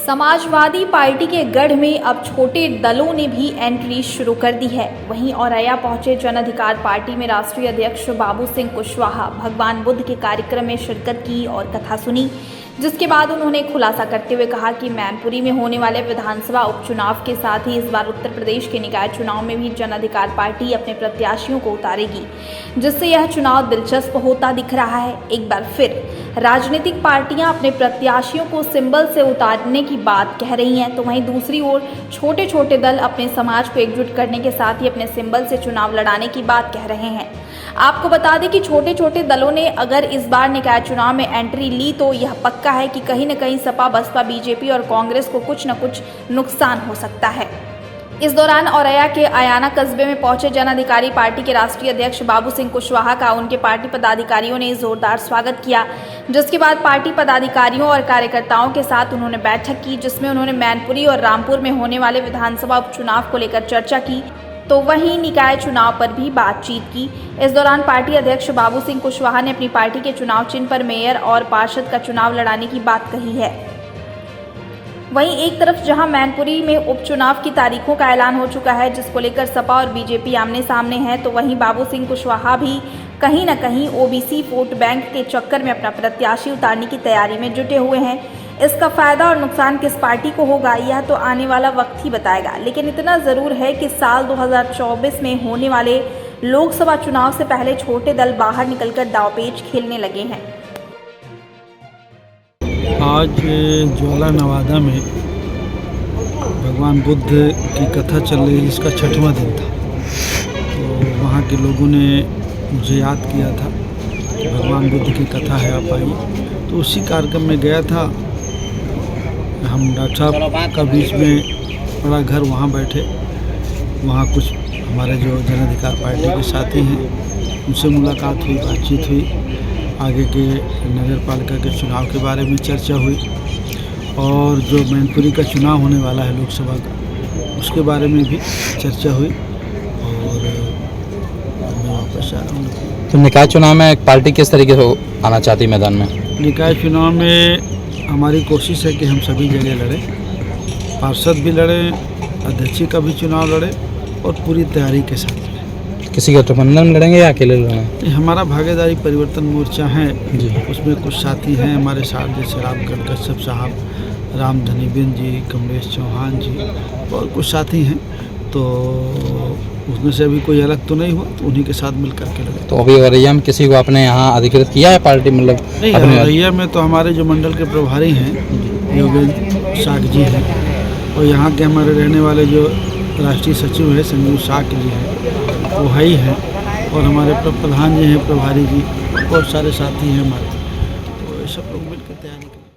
Samajwadi party के गढ़ में अब छोटे दलों ने भी एंट्री शुरू कर दी है। वहीं औरैया पहुंचे जन अधिकार पार्टी में राष्ट्रीय अध्यक्ष बाबू सिंह कुशवाहा भगवान बुद्ध के कार्यक्रम में शिरकत की और कथा सुनी, जिसके बाद उन्होंने खुलासा करते हुए कहा कि मैनपुरी में होने वाले विधानसभा उपचुनाव के साथ ही इस बार उत्तर प्रदेश के निकाय चुनाव में भी जन अधिकार पार्टी अपने प्रत्याशियों को उतारेगी, जिससे यह चुनाव दिलचस्प होता दिख रहा है। एक बार फिर राजनीतिक पार्टियां अपने प्रत्याशियों को सिंबल से उतारने की बात कह रही हैं, तो वहीं दूसरी ओर छोटे छोटे दल अपने समाज को एकजुट करने के साथ ही अपने सिंबल से चुनाव लड़ाने की बात कह रहे हैं। आपको बता दें कि छोटे छोटे दलों ने अगर इस बार निकाय चुनाव में एंट्री ली तो यह पक्का है कि कहीं न कहीं सपा, बसपा, बीजेपी और कांग्रेस को कुछ न कुछ नुकसान हो सकता है। इस दौरान औरैया के अयाना कस्बे में पहुंचे जन अधिकारी पार्टी के राष्ट्रीय अध्यक्ष बाबू सिंह कुशवाहा का उनके पार्टी पदाधिकारियों ने जोरदार स्वागत किया, जिसके बाद पार्टी पदाधिकारियों और कार्यकर्ताओं के साथ उन्होंने बैठक की, जिसमें उन्होंने मैनपुरी और रामपुर में होने वाले विधानसभा उपचुनाव को लेकर चर्चा की, तो वहीं निकाय चुनाव पर भी बातचीत की। इस दौरान पार्टी अध्यक्ष बाबू सिंह कुशवाहा ने अपनी पार्टी के चुनाव चिन्ह पर मेयर और पार्षद का चुनाव लड़ाने की बात कही है। वहीं एक तरफ जहां मैनपुरी में उपचुनाव की तारीखों का ऐलान हो चुका है, जिसको लेकर सपा और बीजेपी आमने सामने है, तो वहीं बाबू सिंह कुशवाहा भी कहीं न कहीं ओबीसी वोट बैंक के चक्कर में अपना प्रत्याशी उतारने की तैयारी में जुटे हुए हैं। इसका फायदा और नुकसान किस पार्टी को होगा, यह तो आने वाला वक्त ही बताएगा, लेकिन इतना जरूर है कि साल 2024 में होने वाले लोकसभा चुनाव से पहले छोटे दल बाहर निकलकर दांवपेच खेलने लगे हैं। आज ज्वाला नवादा में भगवान बुद्ध की कथा चल रही है, जिसका 6वां दिन था। तो वहाँ के लोगों ने मुझे याद किया था कि भगवान बुद्ध की कथा है, आप आइए। तो उसी कार्यक्रम में गया था। हम डॉक्टर साहब का बीच में बड़ा घर वहाँ बैठे। वहाँ कुछ हमारे जो जन अधिकार पार्टी के साथी हैं उनसे मुलाकात हुई, बातचीत हुई। आगे के नगर पालिका के चुनाव के बारे में चर्चा हुई और जो मैनपुरी का चुनाव होने वाला है लोकसभा का, उसके बारे में भी चर्चा हुई और मैं वापस आ रहा हूँ। तो निकाय चुनाव में एक पार्टी किस तरीके से आना चाहती है मैदान में? निकाय चुनाव में हमारी कोशिश है कि हम सभी जगह लड़ें, पार्षद भी लड़ें, अध्यक्ष का भी चुनाव लड़ें और पूरी तैयारी के साथ। किसी गठबंधन में लड़ेंगे या अकेले लड़ेंगे? हमारा भागीदारी परिवर्तन मोर्चा है जी, उसमें कुछ साथी हैं हमारे साथ, जैसे रामगढ़ कश्यप साहब, राम धनीबेन जी, कमलेश चौहान जी और कुछ साथी हैं। तो उसमें से अभी कोई अलग तो नहीं हुआ, तो उन्हीं के साथ मिल करके लगे। तो अभी औरैया में किसी को आपने यहाँ अधिकृत किया है पार्टी, मतलब नहीं? औरैया में तो हमारे जो मंडल के प्रभारी हैं योगेंद्र साग जी हैं, और यहाँ के हमारे रहने वाले जो राष्ट्रीय सचिव है संजीव साक जी हैं, वो है ही हैं, और हमारे प्रधान जी हैं प्रभारी जी, और सारे साथी हैं हमारे। तो सब लोग मिलकर तैयारी करें।